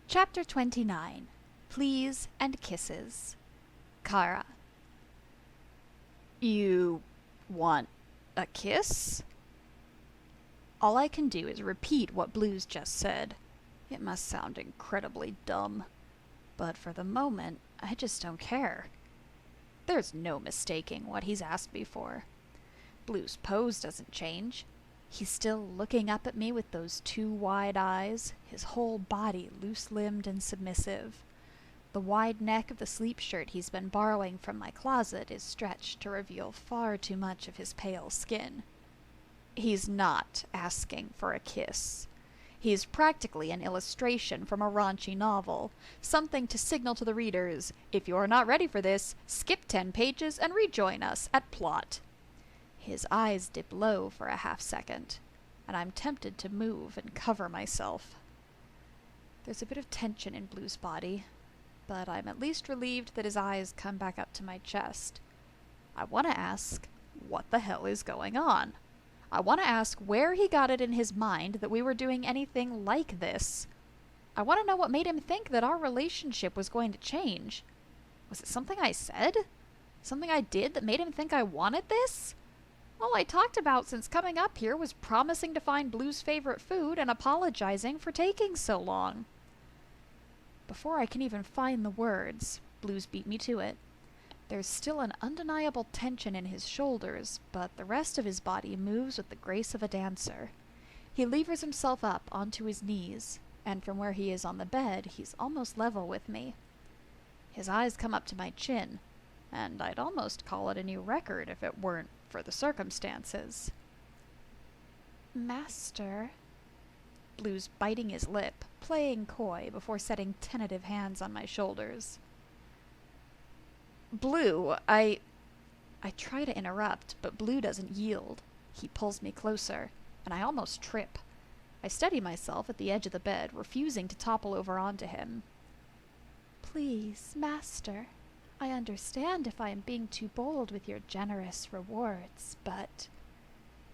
Chapter 29. Pleas and Kisses. Kara. You want a kiss? All I can do is repeat what Blue's just said. It must sound incredibly dumb. But for the moment, I just don't care. There's no mistaking what he's asked me for. Blue's pose doesn't change. He's still looking up at me with those two wide eyes, his whole body loose-limbed and submissive. The wide neck of the sleep shirt he's been borrowing from my closet is stretched to reveal far too much of his pale skin. He's not asking for a kiss. He's practically an illustration from a raunchy novel, something to signal to the readers, if you're not ready for this, skip 10 pages and rejoin us at plot. His eyes dip low for a half-second, and I'm tempted to move and cover myself. There's a bit of tension in Blue's body, but I'm at least relieved that his eyes come back up to my chest. I want to ask, what the hell is going on? I want to ask where he got it in his mind that we were doing anything like this. I want to know what made him think that our relationship was going to change. Was it something I said? Something I did that made him think I wanted this? All I talked about since coming up here was promising to find Blue's favorite food and apologizing for taking so long. Before I can even find the words, Blue's beat me to it. There's still an undeniable tension in his shoulders, but the rest of his body moves with the grace of a dancer. He levers himself up onto his knees, and from where he is on the bed, he's almost level with me. His eyes come up to my chin, and I'd almost call it a new record if it weren't for the circumstances. Master. Blue's biting his lip, playing coy before setting tentative hands on my shoulders. Blue, I try to interrupt, but Blue doesn't yield. He pulls me closer, and I almost trip. I steady myself at the edge of the bed, refusing to topple over onto him. Please, Master. I understand if I am being too bold with your generous rewards, but...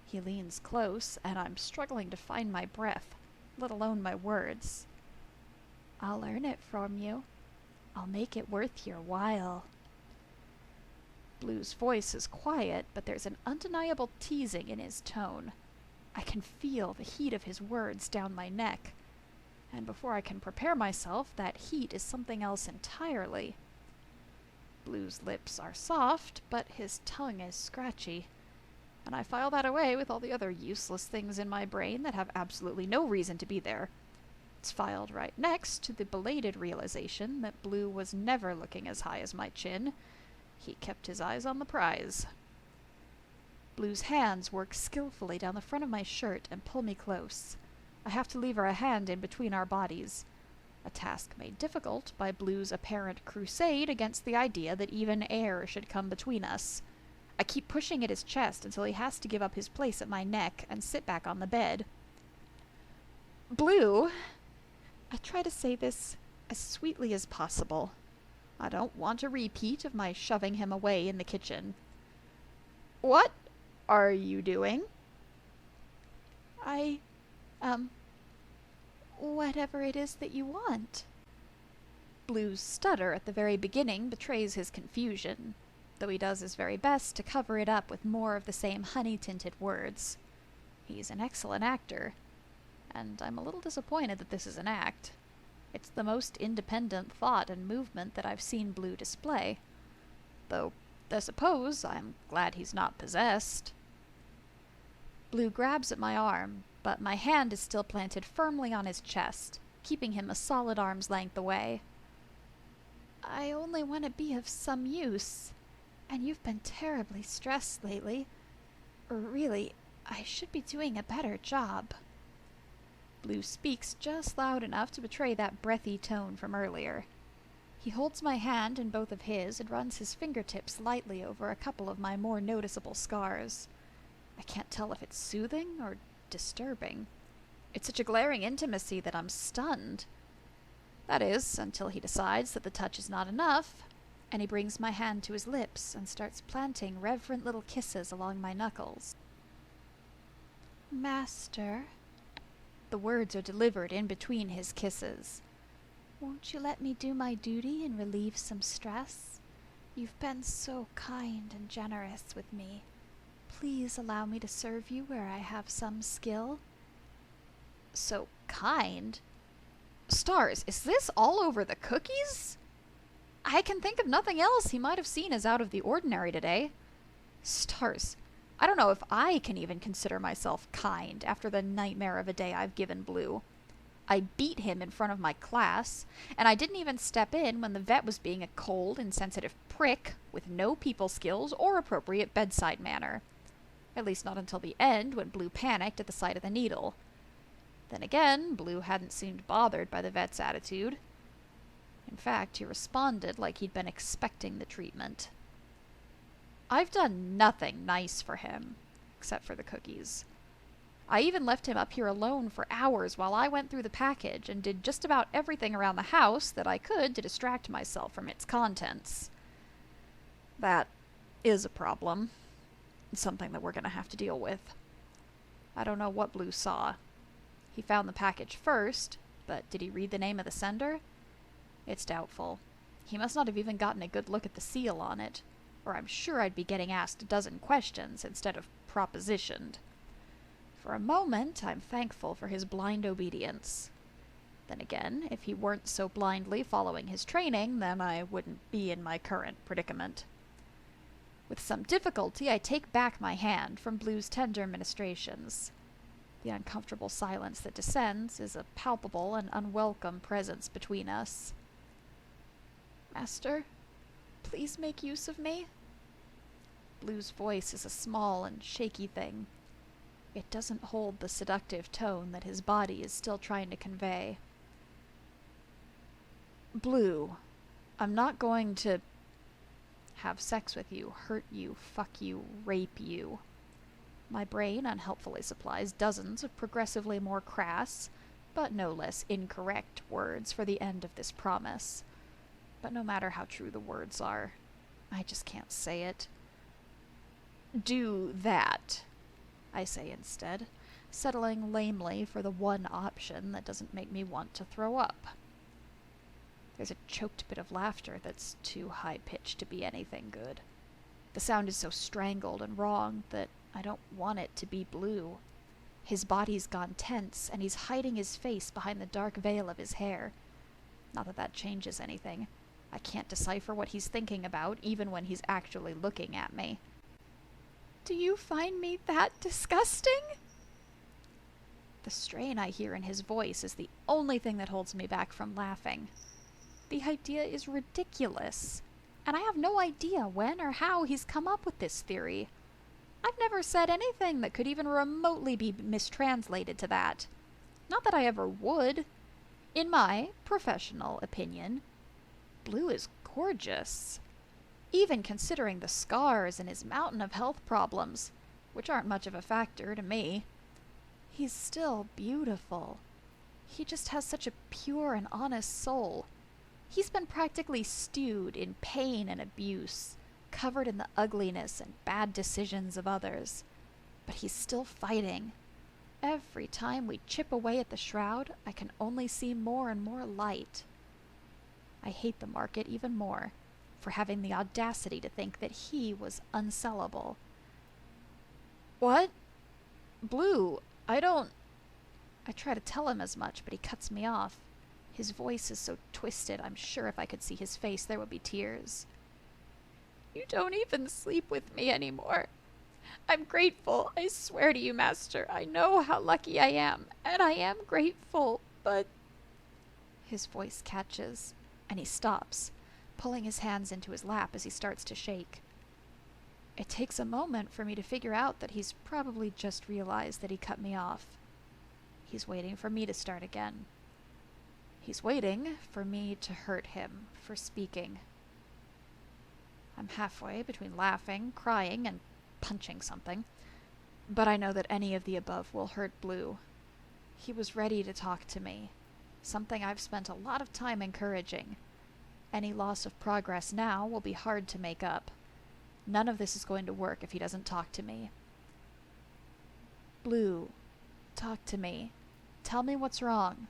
He leans close, and I'm struggling to find my breath, let alone my words. I'll earn it from you. I'll make it worth your while. Blue's voice is quiet, but there's an undeniable teasing in his tone. I can feel the heat of his words down my neck, and before I can prepare myself, that heat is something else entirely. Blue's lips are soft, but his tongue is scratchy, and I file that away with all the other useless things in my brain that have absolutely no reason to be there. It's filed right next to the belated realization that Blue was never looking as high as my chin. He kept his eyes on the prize. Blue's hands work skillfully down the front of my shirt and pull me close. I have to lever a hand in between our bodies, a task made difficult by Blue's apparent crusade against the idea that even air should come between us. I keep pushing at his chest until he has to give up his place at my neck and sit back on the bed. Blue, I try to say this as sweetly as possible. I don't want a repeat of my shoving him away in the kitchen. What are you doing? Whatever it is that you want. Blue's stutter at the very beginning betrays his confusion, though he does his very best to cover it up with more of the same honey-tinted words. He's an excellent actor, and I'm a little disappointed that this is an act. It's the most independent thought and movement that I've seen Blue display, though I suppose I'm glad he's not possessed. Blue grabs at my arm, but my hand is still planted firmly on his chest, keeping him a solid arm's length away. I only want to be of some use, and you've been terribly stressed lately. Really, I should be doing a better job. Blue speaks just loud enough to betray that breathy tone from earlier. He holds my hand in both of his and runs his fingertips lightly over a couple of my more noticeable scars. I can't tell if it's soothing or disturbing. It's such a glaring intimacy that I'm stunned. That is, until he decides that the touch is not enough, and he brings my hand to his lips and starts planting reverent little kisses along my knuckles. Master. The words are delivered in between his kisses. Won't you let me do my duty and relieve some stress? You've been so kind and generous with me. Please allow me to serve you where I have some skill. So kind? Stars, is this all over the cookies? I can think of nothing else he might have seen as out of the ordinary today. Stars, I don't know if I can even consider myself kind after the nightmare of a day I've given Blue. I beat him in front of my class, and I didn't even step in when the vet was being a cold, insensitive prick with no people skills or appropriate bedside manner. At least not until the end, when Blue panicked at the sight of the needle. Then again, Blue hadn't seemed bothered by the vet's attitude. In fact, he responded like he'd been expecting the treatment. I've done nothing nice for him, except for the cookies. I even left him up here alone for hours while I went through the package and did just about everything around the house that I could to distract myself from its contents. That is a problem. It's something that we're going to have to deal with. I don't know what Blue saw. He found the package first, but did he read the name of the sender? It's doubtful. He must not have even gotten a good look at the seal on it, or I'm sure I'd be getting asked a dozen questions instead of propositioned. For a moment, I'm thankful for his blind obedience. Then again, if he weren't so blindly following his training, then I wouldn't be in my current predicament. With some difficulty, I take back my hand from Blue's tender ministrations. The uncomfortable silence that descends is a palpable and unwelcome presence between us. Master, please make use of me. Blue's voice is a small and shaky thing. It doesn't hold the seductive tone that his body is still trying to convey. Blue, I'm not going to have sex with you, hurt you, fuck you, rape you. My brain unhelpfully supplies dozens of progressively more crass, but no less incorrect words for the end of this promise. But no matter how true the words are, I just can't say it. Do that, I say instead, settling lamely for the one option that doesn't make me want to throw up. There's a choked bit of laughter that's too high-pitched to be anything good. The sound is so strangled and wrong that I don't want it to be Blue. His body's gone tense, and he's hiding his face behind the dark veil of his hair. Not that that changes anything. I can't decipher what he's thinking about, even when he's actually looking at me. Do you find me that disgusting? The strain I hear in his voice is the only thing that holds me back from laughing. The idea is ridiculous, and I have no idea when or how he's come up with this theory. I've never said anything that could even remotely be mistranslated to that. Not that I ever would. In my professional opinion, Blue is gorgeous. Even considering the scars and his mountain of health problems, which aren't much of a factor to me. He's still beautiful. He just has such a pure and honest soul. He's been practically stewed in pain and abuse, covered in the ugliness and bad decisions of others. But he's still fighting. Every time we chip away at the shroud, I can only see more and more light. I hate the market even more for having the audacity to think that he was unsellable. What? Blue, I try to tell him as much, but he cuts me off. His voice is so twisted, I'm sure if I could see his face, there would be tears. You don't even sleep with me anymore. I'm grateful, I swear to you, Master. I know how lucky I am, and I am grateful, but... His voice catches, and he stops, pulling his hands into his lap as he starts to shake. It takes a moment for me to figure out that he's probably just realized that he cut me off. He's waiting for me to start again. He's waiting for me to hurt him for speaking. I'm halfway between laughing, crying, and punching something, but I know that any of the above will hurt Blue. He was ready to talk to me, something I've spent a lot of time encouraging. Any loss of progress now will be hard to make up. None of this is going to work if he doesn't talk to me. Blue, talk to me. Tell me what's wrong.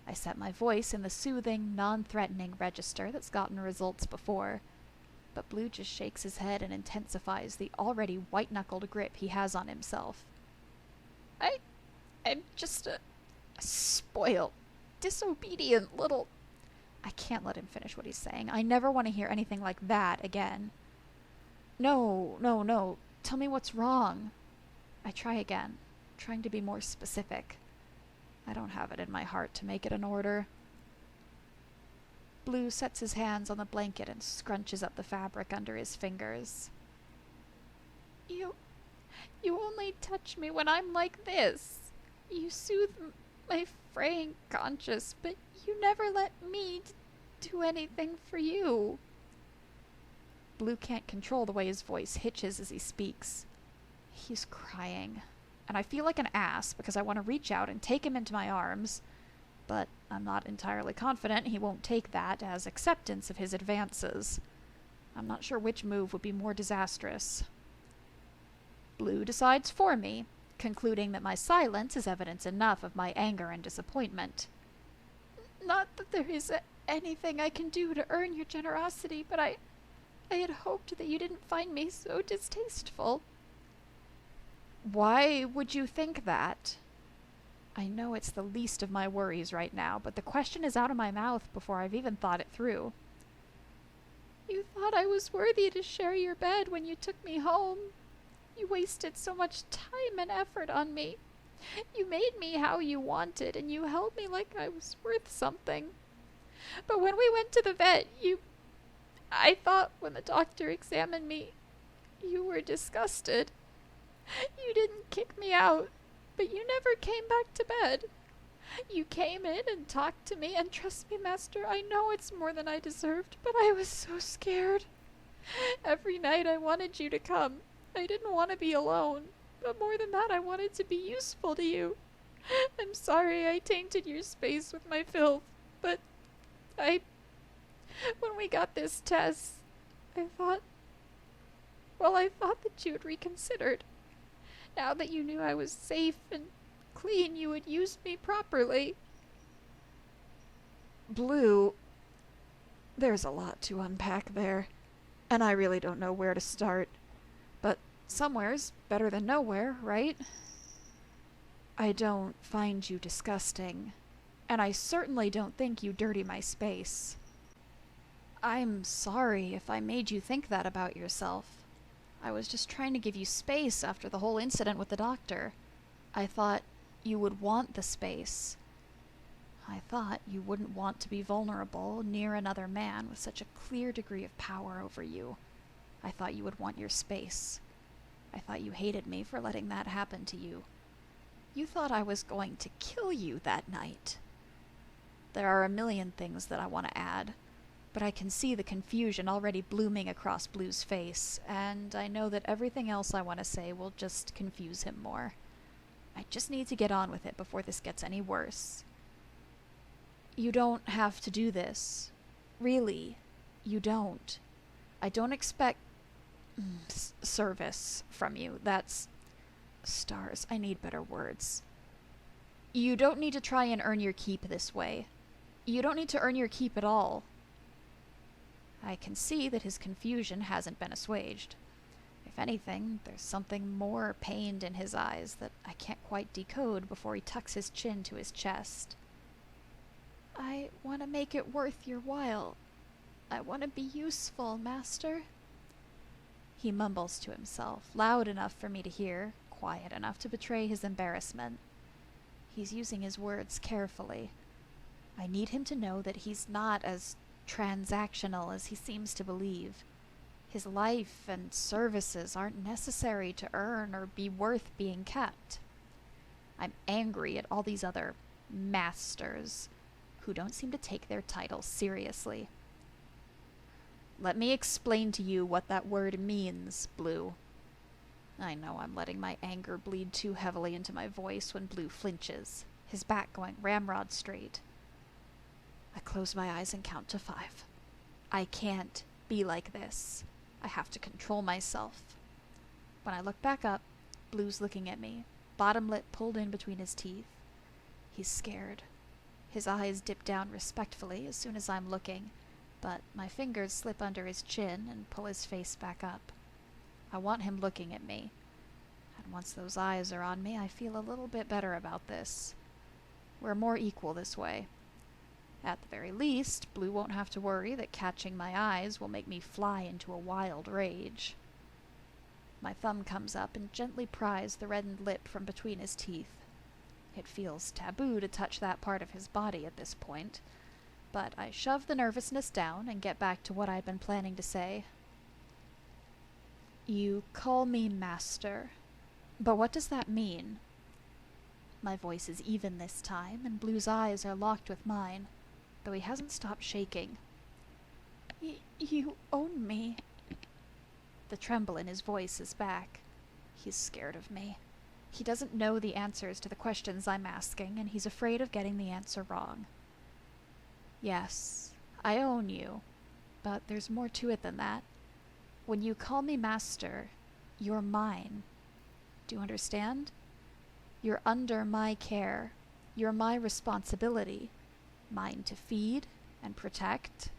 I set my voice in the soothing, non-threatening register that's gotten results before, but Blue just shakes his head and intensifies the already white-knuckled grip he has on himself. I'm just a spoiled, disobedient little... I can't let him finish what he's saying. I never want to hear anything like that again. No. Tell me what's wrong. I try again, trying to be more specific. I don't have it in my heart to make it an order. Blue sets his hands on the blanket and scrunches up the fabric under his fingers. You only touch me when I'm like this. You soothe my fraying conscience, but you never let me do anything for you. Blue can't control the way his voice hitches as he speaks. He's crying, and I feel like an ass because I want to reach out and take him into my arms, but I'm not entirely confident he won't take that as acceptance of his advances. I'm not sure which move would be more disastrous. Blue decides for me, concluding that my silence is evidence enough of my anger and disappointment. Not that there is anything I can do to earn your generosity, but I had hoped that you didn't find me so distasteful. Why would you think that? I know it's the least of my worries right now, but the question is out of my mouth before I've even thought it through. You thought I was worthy to share your bed when you took me home. You wasted so much time and effort on me. You made me how you wanted, and you held me like I was worth something. But when we went to the vet, I thought when the doctor examined me, you were disgusted. You didn't kick me out, but you never came back to bed. You came in and talked to me, and trust me, Master, I know it's more than I deserved, but I was so scared. Every night I wanted you to come. I didn't want to be alone, but more than that, I wanted to be useful to you. I'm sorry I tainted your space with my filth, but when we got this test, I thought that you had reconsidered. Now that you knew I was safe and clean, you would use me properly. Blue, there's a lot to unpack there, and I really don't know where to start. But somewhere's better than nowhere, right? I don't find you disgusting, and I certainly don't think you dirty my space. I'm sorry if I made you think that about yourself. I was just trying to give you space after the whole incident with the doctor. I thought you would want the space. I thought you wouldn't want to be vulnerable near another man with such a clear degree of power over you. I thought you would want your space. I thought you hated me for letting that happen to you. You thought I was going to kill you that night. There are a million things that I want to add, but I can see the confusion already blooming across Blue's face, and I know that everything else I want to say will just confuse him more. I just need to get on with it before this gets any worse. You don't have to do this. Really, you don't. I don't expect service from you. That's... Stars, I need better words. You don't need to try and earn your keep this way. You don't need to earn your keep at all. I can see that his confusion hasn't been assuaged. If anything, there's something more pained in his eyes that I can't quite decode before he tucks his chin to his chest. I want to make it worth your while. I want to be useful, Master. He mumbles to himself, loud enough for me to hear, quiet enough to betray his embarrassment. He's using his words carefully. I need him to know that he's not as transactional as he seems to believe. His life and services aren't necessary to earn or be worth being kept. I'm angry at all these other masters who don't seem to take their titles seriously. Let me explain to you what that word means, Blue. I know I'm letting my anger bleed too heavily into my voice when Blue flinches, his back going ramrod straight. I close my eyes and count to 5. I can't be like this. I have to control myself. When I look back up, Blue's looking at me, bottom lip pulled in between his teeth. He's scared. His eyes dip down respectfully as soon as I'm looking, but my fingers slip under his chin and pull his face back up. I want him looking at me, and once those eyes are on me, I feel a little bit better about this. We're more equal this way. At the very least, Blue won't have to worry that catching my eyes will make me fly into a wild rage. My thumb comes up and gently pries the reddened lip from between his teeth. It feels taboo to touch that part of his body at this point, but I shove the nervousness down and get back to what I'd been planning to say. You call me master, but what does that mean? My voice is even this time, and Blue's eyes are locked with mine, though he hasn't stopped shaking. You own me. The tremble in his voice is back. He's scared of me. He doesn't know the answers to the questions I'm asking, and he's afraid of getting the answer wrong. Yes, I own you, but there's more to it than that. When you call me master, you're mine. Do you understand? You're under my care. You're my responsibility. Mine to feed and protect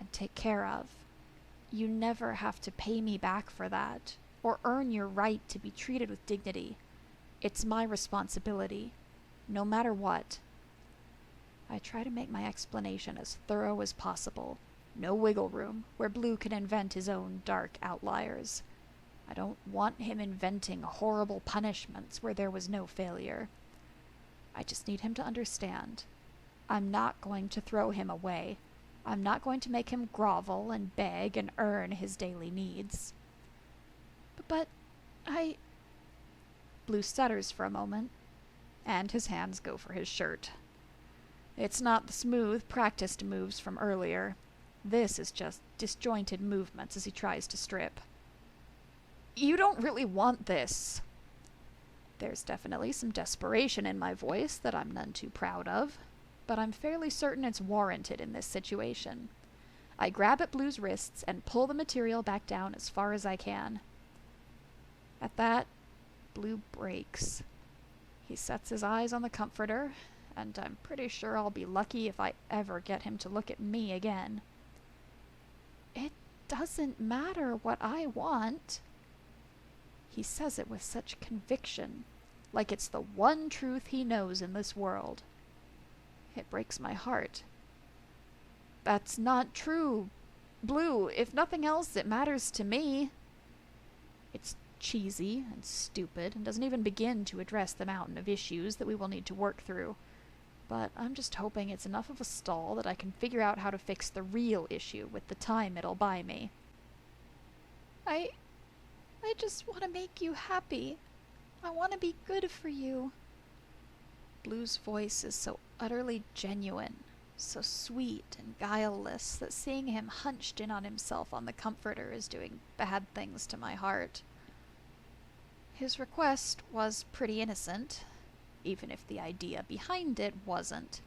and take care of. You never have to pay me back for that, or earn your right to be treated with dignity. It's my responsibility, no matter what. I try to make my explanation as thorough as possible. No wiggle room, where Blue can invent his own dark outliers. I don't want him inventing horrible punishments where there was no failure. I just need him to understand. I'm not going to throw him away. I'm not going to make him grovel and beg and earn his daily needs. But Blue stutters for a moment, and his hands go for his shirt. It's not the smooth, practiced moves from earlier. This is just disjointed movements as he tries to strip. You don't really want this. There's definitely some desperation in my voice that I'm none too proud of, but I'm fairly certain it's warranted in this situation. I grab at Blue's wrists and pull the material back down as far as I can. At that, Blue breaks. He sets his eyes on the comforter, and I'm pretty sure I'll be lucky if I ever get him to look at me again. It doesn't matter what I want. He says it with such conviction, like it's the one truth he knows in this world. It breaks my heart. That's not true. Blue, if nothing else, it matters to me. It's cheesy and stupid and doesn't even begin to address the mountain of issues that we will need to work through. But I'm just hoping it's enough of a stall that I can figure out how to fix the real issue with the time it'll buy me. I just want to make you happy. I want to be good for you. Blue's voice is so utterly genuine, so sweet and guileless, that seeing him hunched in on himself on the comforter is doing bad things to my heart. His request was pretty innocent, even if the idea behind it wasn't.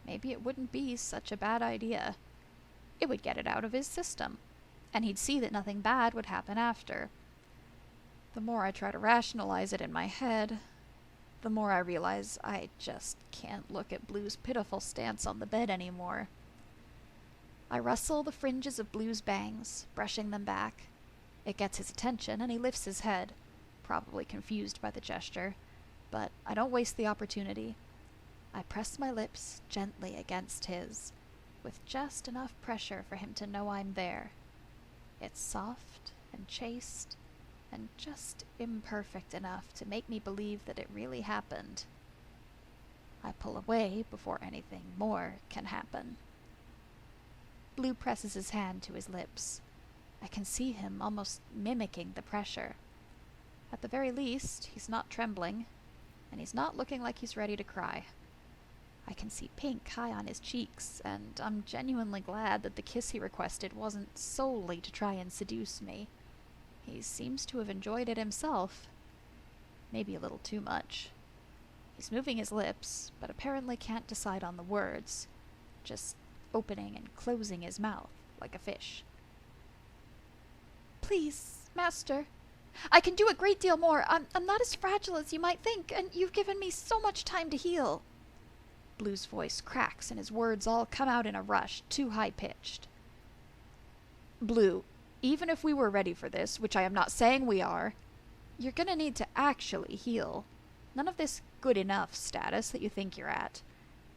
Maybe it wouldn't be such a bad idea. It would get it out of his system, and he'd see that nothing bad would happen after. The more I try to rationalize it in my head, the more I realize I just can't look at Blue's pitiful stance on the bed anymore. I rustle the fringes of Blue's bangs, brushing them back. It gets his attention, and he lifts his head, probably confused by the gesture, but I don't waste the opportunity. I press my lips gently against his, with just enough pressure for him to know I'm there. It's soft and chaste, and just imperfect enough to make me believe that it really happened. I pull away before anything more can happen. Blue presses his hand to his lips. I can see him almost mimicking the pressure. At the very least, he's not trembling, and he's not looking like he's ready to cry. I can see pink high on his cheeks, and I'm genuinely glad that the kiss he requested wasn't solely to try and seduce me. He seems to have enjoyed it himself. Maybe a little too much. He's moving his lips, but apparently can't decide on the words, just opening and closing his mouth like a fish. Please, master. I can do a great deal more. I'm not as fragile as you might think, and you've given me so much time to heal. Blue's voice cracks and his words all come out in a rush, too high-pitched. Blue, even if we were ready for this, which I am not saying we are, you're gonna need to actually heal. None of this good enough status that you think you're at.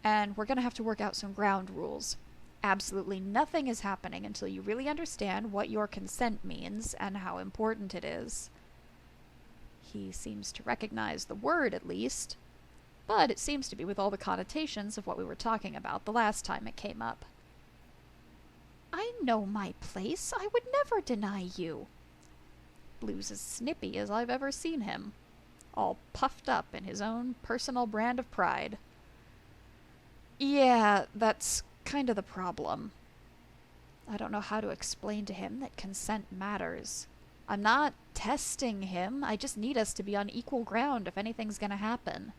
And we're gonna have to work out some ground rules. Absolutely nothing is happening until you really understand what your consent means and how important it is. He seems to recognize the word, at least, but it seems to be with all the connotations of what we were talking about the last time it came up. I know my place. I would never deny you. Blue's as snippy as I've ever seen him, all puffed up in his own personal brand of pride. Yeah, that's kind of the problem. I don't know how to explain to him that consent matters. I'm not testing him, I just need us to be on equal ground if anything's gonna happen.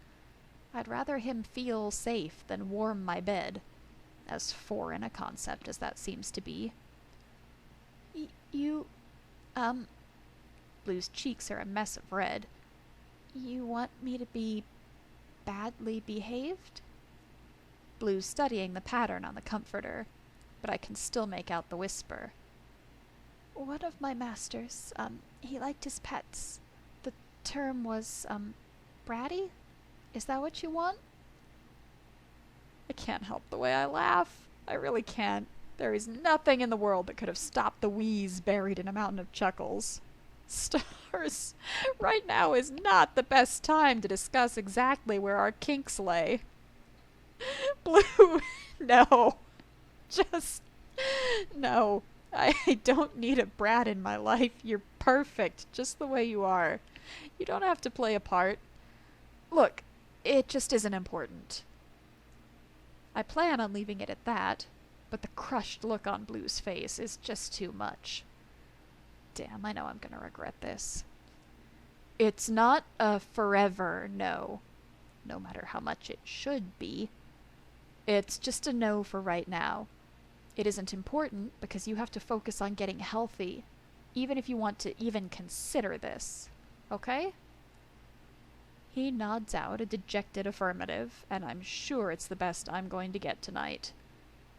I'd rather him feel safe than warm my bed, as foreign a concept as that seems to be. Blue's cheeks are a mess of red. You want me to be badly behaved? Blue's studying the pattern on the comforter, but I can still make out the whisper. One of my masters, he liked his pets. The term was, bratty? Is that what you want? I can't help the way I laugh. I really can't. There is nothing in the world that could have stopped the wheeze buried in a mountain of chuckles. Stars, right now is not the best time to discuss exactly where our kinks lay. Blue, no. Just, no. I don't need a brat in my life. You're perfect, just the way you are. You don't have to play a part. Look, it just isn't important. I plan on leaving it at that, but the crushed look on Blue's face is just too much. Damn, I know I'm gonna regret this. It's not a forever no, no matter how much it should be. It's just a no for right now. It isn't important because you have to focus on getting healthy, even if you want to even consider this, okay? He nods out a dejected affirmative, and I'm sure it's the best I'm going to get tonight.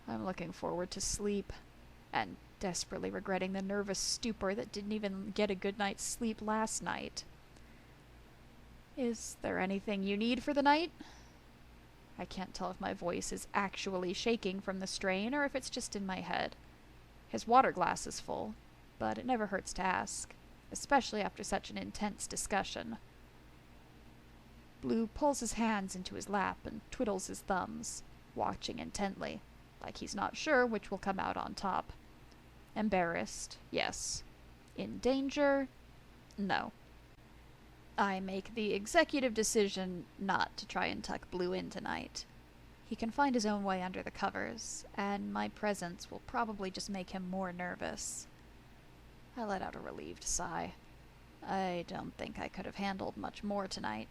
I'm looking forward to sleep, and desperately regretting the nervous stupor that didn't even get a good night's sleep last night. Is there anything you need for the night? I can't tell if my voice is actually shaking from the strain or if it's just in my head. His water glass is full, but it never hurts to ask, especially after such an intense discussion. Blue pulls his hands into his lap and twiddles his thumbs, watching intently, like he's not sure which will come out on top. Embarrassed, yes. In danger, no. I make the executive decision not to try and tuck Blue in tonight. He can find his own way under the covers, and my presence will probably just make him more nervous. I let out a relieved sigh. I don't think I could have handled much more tonight.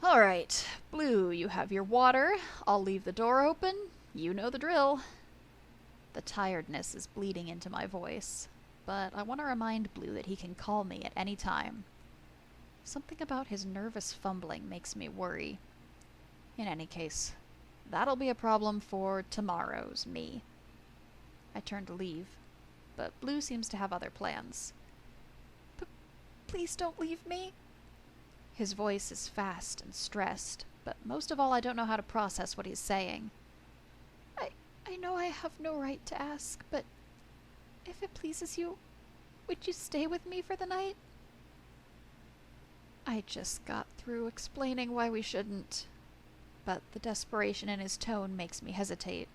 All right, Blue, you have your water. I'll leave the door open. You know the drill. The tiredness is bleeding into my voice, but I want to remind Blue that he can call me at any time. Something about his nervous fumbling makes me worry. In any case, that'll be a problem for tomorrow's me. I turn to leave, but Blue seems to have other plans. Please don't leave me. His voice is fast and stressed, but most of all I don't know how to process what he's saying. I know I have no right to ask, but if it pleases you, would you stay with me for the night? I just got through explaining why we shouldn't, but the desperation in his tone makes me hesitate.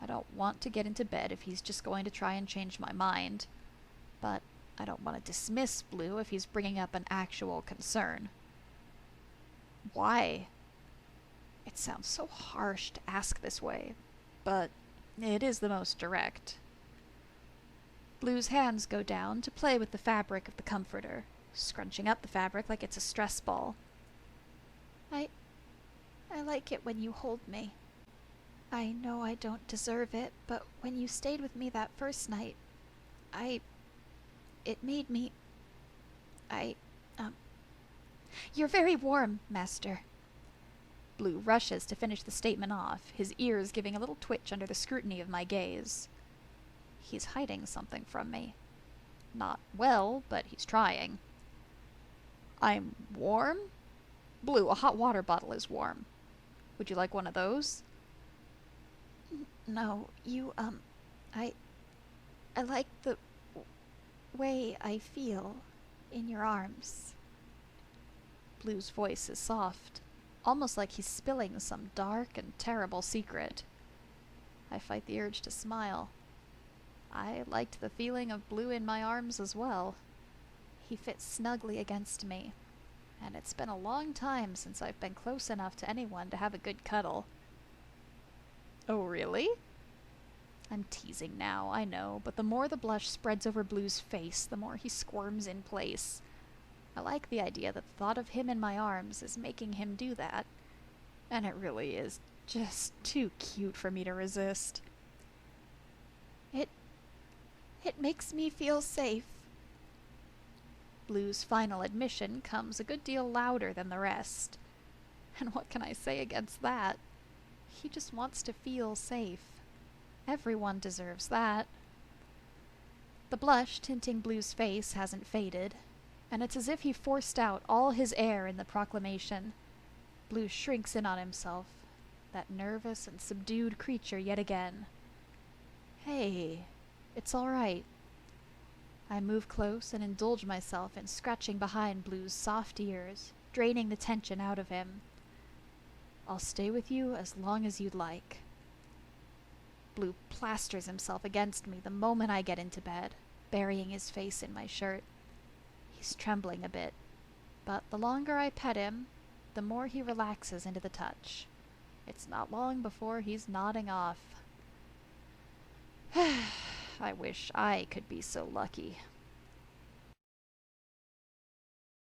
I don't want to get into bed if he's just going to try and change my mind, but I don't want to dismiss Blue if he's bringing up an actual concern. Why? It sounds so harsh to ask this way, but it is the most direct. Blue's hands go down to play with the fabric of the comforter, scrunching up the fabric like it's a stress ball. I like it when you hold me. I know I don't deserve it, but when you stayed with me that first night, it made me... You're very warm, Master. Blue rushes to finish the statement off, his ears giving a little twitch under the scrutiny of my gaze. He's hiding something from me. Not well, but he's trying. I'm warm? Blue, a hot water bottle is warm. Would you like one of those? No, I like the way I feel in your arms. Blue's voice is soft, almost like he's spilling some dark and terrible secret. I fight the urge to smile. I liked the feeling of Blue in my arms as well. He fits snugly against me, and it's been a long time since I've been close enough to anyone to have a good cuddle. Oh, really? I'm teasing now, I know, but the more the blush spreads over Blue's face, the more he squirms in place. I like the idea that the thought of him in my arms is making him do that, and it really is just too cute for me to resist. It makes me feel safe. Blue's final admission comes a good deal louder than the rest. And what can I say against that? He just wants to feel safe. Everyone deserves that. The blush tinting Blue's face hasn't faded, and it's as if he forced out all his air in the proclamation. Blue shrinks in on himself, that nervous and subdued creature yet again. Hey, it's all right. I move close and indulge myself in scratching behind Blue's soft ears, draining the tension out of him. I'll stay with you as long as you'd like. Blue plasters himself against me the moment I get into bed, burying his face in my shirt. He's trembling a bit, but the longer I pet him, the more he relaxes into the touch. It's not long before he's nodding off. I wish I could be so lucky.